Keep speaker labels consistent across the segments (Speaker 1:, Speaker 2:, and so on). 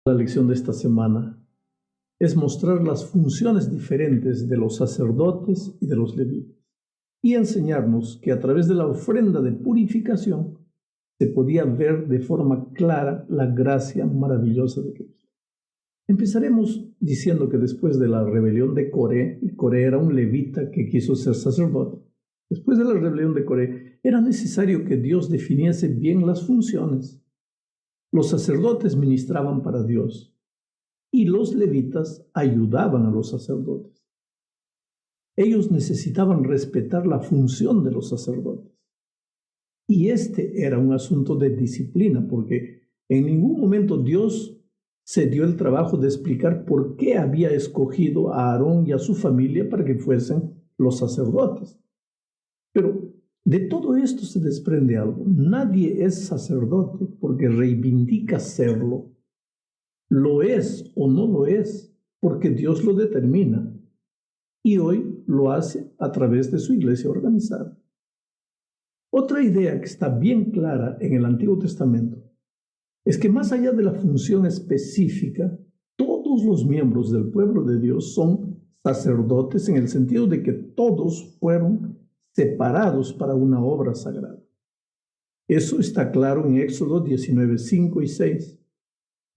Speaker 1: La lección de esta semana es mostrar las funciones diferentes de los sacerdotes y de los levitas y enseñarnos que a través de la ofrenda de purificación se podía ver de forma clara la gracia maravillosa de Cristo. Empezaremos diciendo que después de la rebelión de Coré, y Coré era un levita que quiso ser sacerdote, después de la rebelión de Coré era necesario que Dios definiese bien las funciones. Los sacerdotes ministraban para Dios y los levitas ayudaban a los sacerdotes. Ellos necesitaban respetar la función de los sacerdotes. Y este era un asunto de disciplina, porque en ningún momento Dios se dio el trabajo de explicar por qué había escogido a Aarón y a su familia para que fuesen los sacerdotes. Pero de todo esto se desprende algo. Nadie es sacerdote porque reivindica serlo. Lo es o no lo es porque Dios lo determina. Y hoy lo hace a través de su iglesia organizada. Otra idea que está bien clara en el Antiguo Testamento es que más allá de la función específica, todos los miembros del pueblo de Dios son sacerdotes en el sentido de que todos fueron separados para una obra sagrada. Eso está claro en Éxodo 19, 5 y 6.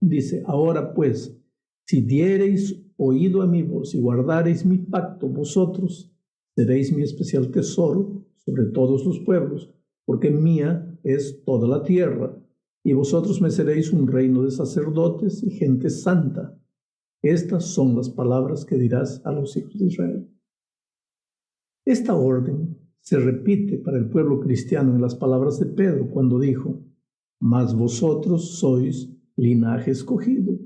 Speaker 1: Dice, ahora pues, si diereis oído a mi voz y guardareis mi pacto, vosotros seréis mi especial tesoro sobre todos los pueblos, porque mía es toda la tierra, y vosotros me seréis un reino de sacerdotes y gente santa. Estas son las palabras que dirás a los hijos de Israel. Esta orden se repite para el pueblo cristiano en las palabras de Pedro cuando dijo, mas vosotros sois linaje escogido,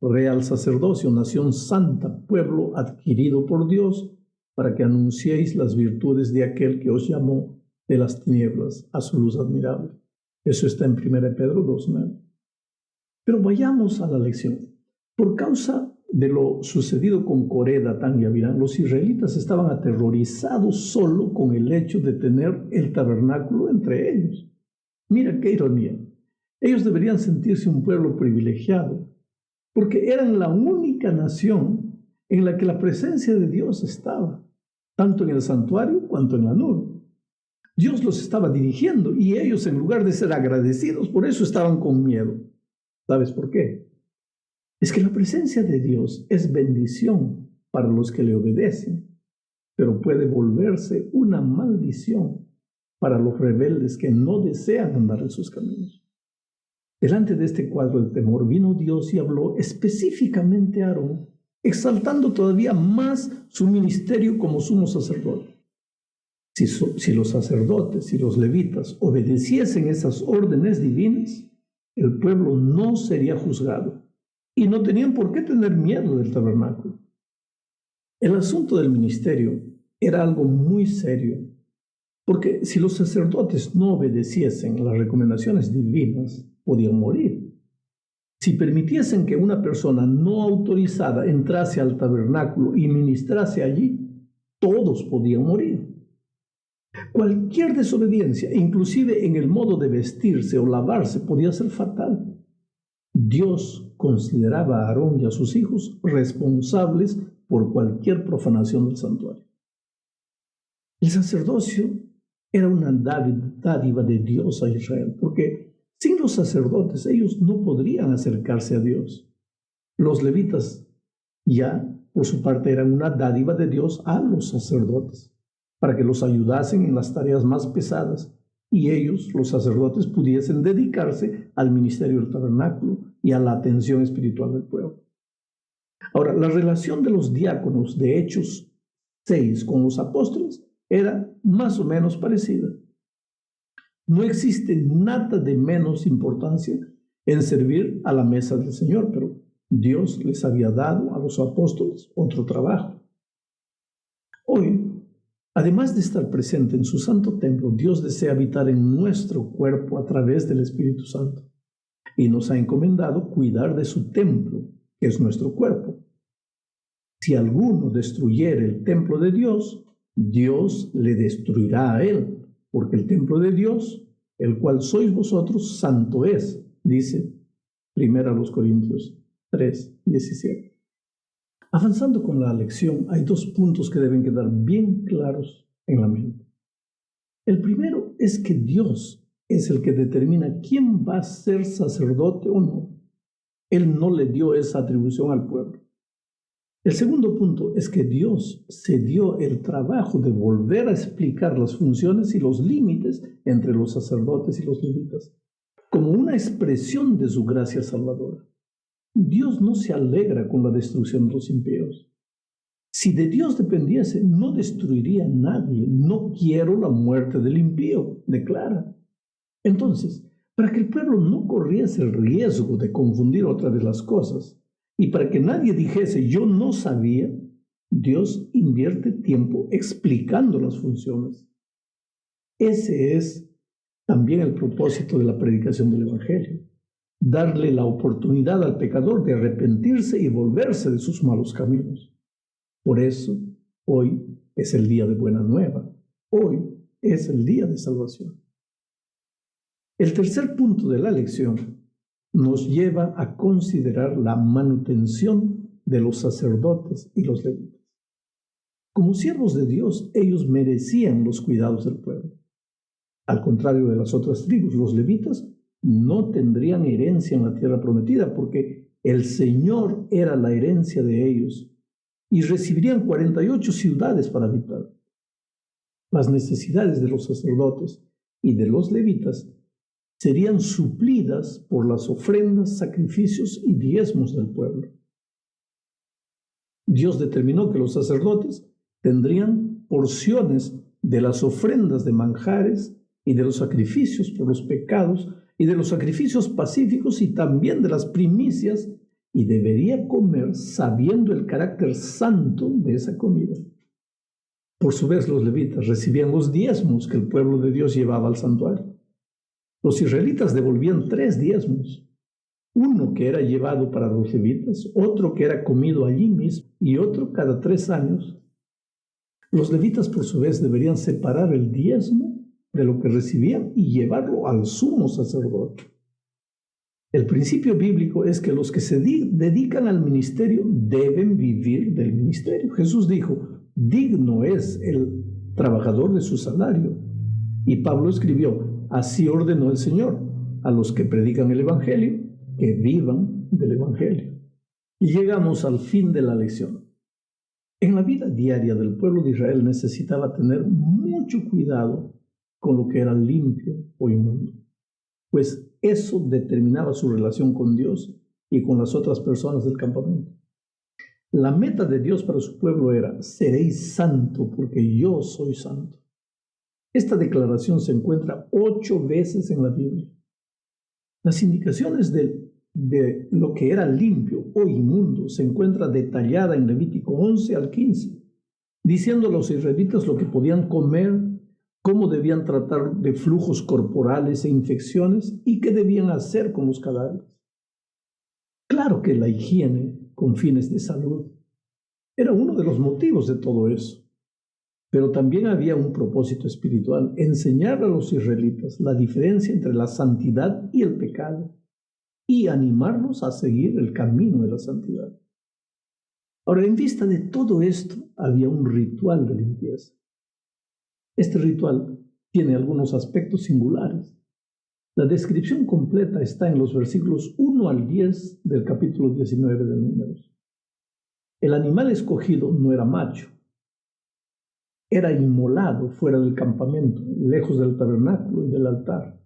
Speaker 1: real sacerdocio, nación santa, pueblo adquirido por Dios, para que anunciéis las virtudes de aquel que os llamó de las tinieblas a su luz admirable. Eso está en 1 Pedro 2:9. Pero vayamos a la lección. Por causa de lo sucedido con Coré, Datán y Abirán, los israelitas estaban aterrorizados solo con el hecho de tener el tabernáculo entre ellos. Mira qué ironía. Ellos deberían sentirse un pueblo privilegiado, porque eran la única nación en la que la presencia de Dios estaba, tanto en el santuario cuanto en la nube. Dios los estaba dirigiendo y ellos, en lugar de ser agradecidos, por eso estaban con miedo. ¿Sabes por qué? Es que la presencia de Dios es bendición para los que le obedecen, pero puede volverse una maldición para los rebeldes que no desean andar en sus caminos. Delante de este cuadro de temor vino Dios y habló específicamente a Aarón, exaltando todavía más su ministerio como sumo sacerdote. Si los sacerdotes y los levitas obedeciesen esas órdenes divinas, el pueblo no sería juzgado y no tenían por qué tener miedo del tabernáculo. El asunto del ministerio era algo muy serio, porque si los sacerdotes no obedeciesen las recomendaciones divinas, podían morir. Si permitiesen que una persona no autorizada entrase al tabernáculo y ministrase allí, todos podían morir. Cualquier desobediencia, inclusive en el modo de vestirse o lavarse, podía ser fatal. Dios consideraba a Aarón y a sus hijos responsables por cualquier profanación del santuario. El sacerdocio era una dádiva de Dios a Israel, porque sin los sacerdotes ellos no podrían acercarse a Dios. Los levitas ya, por su parte, eran una dádiva de Dios a los sacerdotes, para que los ayudasen en las tareas más pesadas y ellos, los sacerdotes, pudiesen dedicarse al ministerio del tabernáculo y a la atención espiritual del pueblo. Ahora, la relación de los diáconos de Hechos 6 con los apóstoles era más o menos parecida. No existe nada de menos importancia en servir a la mesa del Señor, pero Dios les había dado a los apóstoles otro trabajo. Hoy, además de estar presente en su santo templo, Dios desea habitar en nuestro cuerpo a través del Espíritu Santo y nos ha encomendado cuidar de su templo, que es nuestro cuerpo. Si alguno destruyere el templo de Dios, Dios le destruirá a él, porque el templo de Dios, el cual sois vosotros, santo es, dice 1 Corintios 3:17. Avanzando con la lección, hay dos puntos que deben quedar bien claros en la mente. El primero es que Dios es el que determina quién va a ser sacerdote o no. Él no le dio esa atribución al pueblo. El segundo punto es que Dios se dio el trabajo de volver a explicar las funciones y los límites entre los sacerdotes y los levitas, como una expresión de su gracia salvadora. Dios no se alegra con la destrucción de los impíos. Si de Dios dependiese, no destruiría a nadie. No quiero la muerte del impío, declara. Entonces, para que el pueblo no corriese el riesgo de confundir otra vez las cosas, y para que nadie dijese, yo no sabía, Dios invierte tiempo explicando las funciones. Ese es también el propósito de la predicación del Evangelio. Darle la oportunidad al pecador de arrepentirse y volverse de sus malos caminos. Por eso, hoy es el día de buena nueva. Hoy es el día de salvación. El tercer punto de la lección nos lleva a considerar la manutención de los sacerdotes y los levitas. Como siervos de Dios, ellos merecían los cuidados del pueblo. Al contrario de las otras tribus, los levitas no tendrían herencia en la tierra prometida porque el Señor era la herencia de ellos y recibirían 48 ciudades para habitar. Las necesidades de los sacerdotes y de los levitas serían suplidas por las ofrendas, sacrificios y diezmos del pueblo. Dios determinó que los sacerdotes tendrían porciones de las ofrendas de manjares y de los sacrificios por los pecados y de los sacrificios pacíficos y también de las primicias, y debería comer sabiendo el carácter santo de esa comida. Por su vez, los levitas recibían los diezmos que el pueblo de Dios llevaba al santuario. Los israelitas devolvían 3 diezmos, uno que era llevado para los levitas, otro que era comido allí mismo y otro cada 3 años. Los levitas, por su vez, deberían separar el diezmo de lo que recibían y llevarlo al sumo sacerdote. El principio bíblico es que los que se dedican al ministerio deben vivir del ministerio. Jesús dijo, digno es el trabajador de su salario. Y Pablo escribió, así ordenó el Señor a los que predican el Evangelio, que vivan del Evangelio. Y llegamos al fin de la lección. En la vida diaria del pueblo de Israel necesitaba tener mucho cuidado con lo que era limpio o inmundo, pues eso determinaba su relación con Dios y con las otras personas del campamento. La meta de Dios para su pueblo era, seréis santo porque yo soy santo. Esta declaración se encuentra 8 veces en la Biblia. Las indicaciones de lo que era limpio o inmundo se encuentra detallada en Levítico 11 al 15, diciendo a los israelitas lo que podían comer, cómo debían tratar de flujos corporales e infecciones y qué debían hacer con los cadáveres. Claro que la higiene con fines de salud era uno de los motivos de todo eso. Pero también había un propósito espiritual, enseñar a los israelitas la diferencia entre la santidad y el pecado y animarlos a seguir el camino de la santidad. Ahora, en vista de todo esto, había un ritual de limpieza. Este ritual tiene algunos aspectos singulares. La descripción completa está en los versículos 1 al 10 del capítulo 19 de Números. El animal escogido no era macho. Era inmolado fuera del campamento, lejos del tabernáculo y del altar,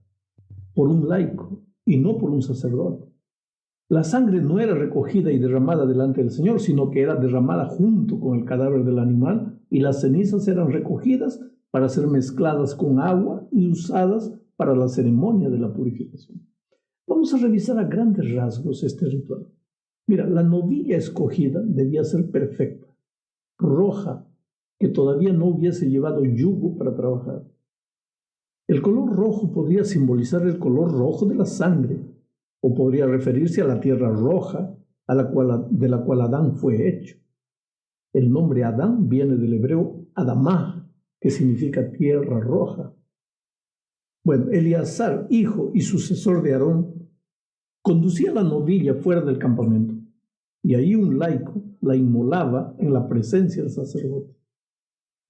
Speaker 1: por un laico y no por un sacerdote. La sangre no era recogida y derramada delante del Señor, sino que era derramada junto con el cadáver del animal y las cenizas eran recogidas para ser mezcladas con agua y usadas para la ceremonia de la purificación. Vamos a revisar a grandes rasgos este ritual. Mira, la novilla escogida debía ser perfecta, roja, que todavía no hubiese llevado yugo para trabajar. El color rojo podría simbolizar el color rojo de la sangre, o podría referirse a la tierra roja de la cual Adán fue hecho. El nombre Adán viene del hebreo Adamá, que significa tierra roja. Bueno, Eleazar, hijo y sucesor de Aarón, conducía la novilla fuera del campamento y ahí un laico la inmolaba en la presencia del sacerdote.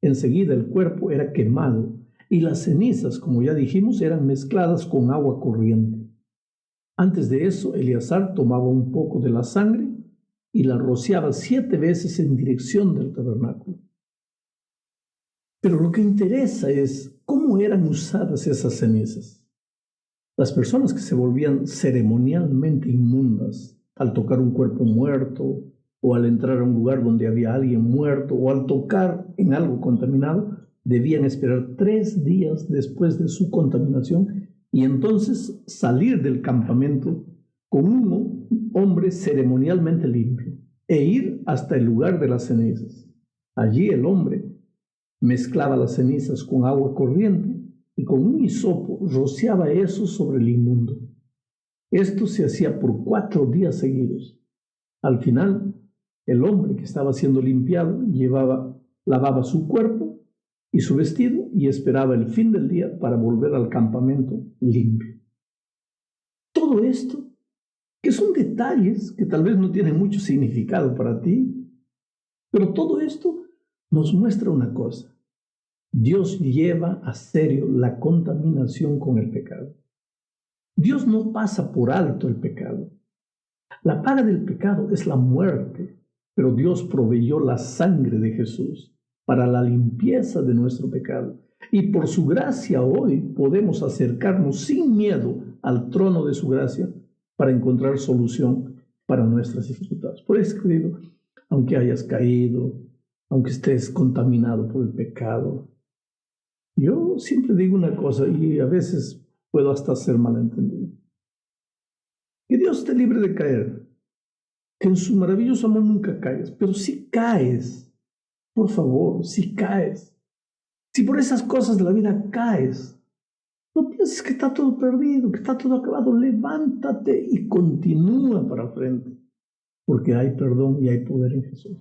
Speaker 1: Enseguida el cuerpo era quemado y las cenizas, como ya dijimos, eran mezcladas con agua corriente. Antes de eso, Eleazar tomaba un poco de la sangre y la rociaba 7 veces en dirección del tabernáculo. Pero lo que interesa es cómo eran usadas esas cenizas. Las personas que se volvían ceremonialmente inmundas al tocar un cuerpo muerto o al entrar a un lugar donde había alguien muerto o al tocar en algo contaminado, debían esperar 3 días después de su contaminación y entonces salir del campamento con un hombre ceremonialmente limpio e ir hasta el lugar de las cenizas. Allí el hombre mezclaba las cenizas con agua corriente y con un hisopo rociaba eso sobre el inmundo. Esto se hacía por 4 días seguidos. Al final, el hombre que estaba siendo limpiado lavaba su cuerpo y su vestido y esperaba el fin del día para volver al campamento limpio. Todo esto, que son detalles que tal vez no tienen mucho significado para ti, pero todo esto nos muestra una cosa. Dios lleva a serio la contaminación con el pecado. Dios no pasa por alto el pecado. La paga del pecado es la muerte, pero Dios proveyó la sangre de Jesús para la limpieza de nuestro pecado. Y por su gracia hoy podemos acercarnos sin miedo al trono de su gracia para encontrar solución para nuestras dificultades. Por eso, querido, aunque hayas caído, aunque estés contaminado por el pecado, yo siempre digo una cosa y a veces puedo hasta ser malentendido. Que Dios te libre de caer, que en su maravilloso amor nunca caigas, pero si caes, por favor, si caes, si por esas cosas de la vida caes, no pienses que está todo perdido, que está todo acabado, levántate y continúa para frente, porque hay perdón y hay poder en Jesús.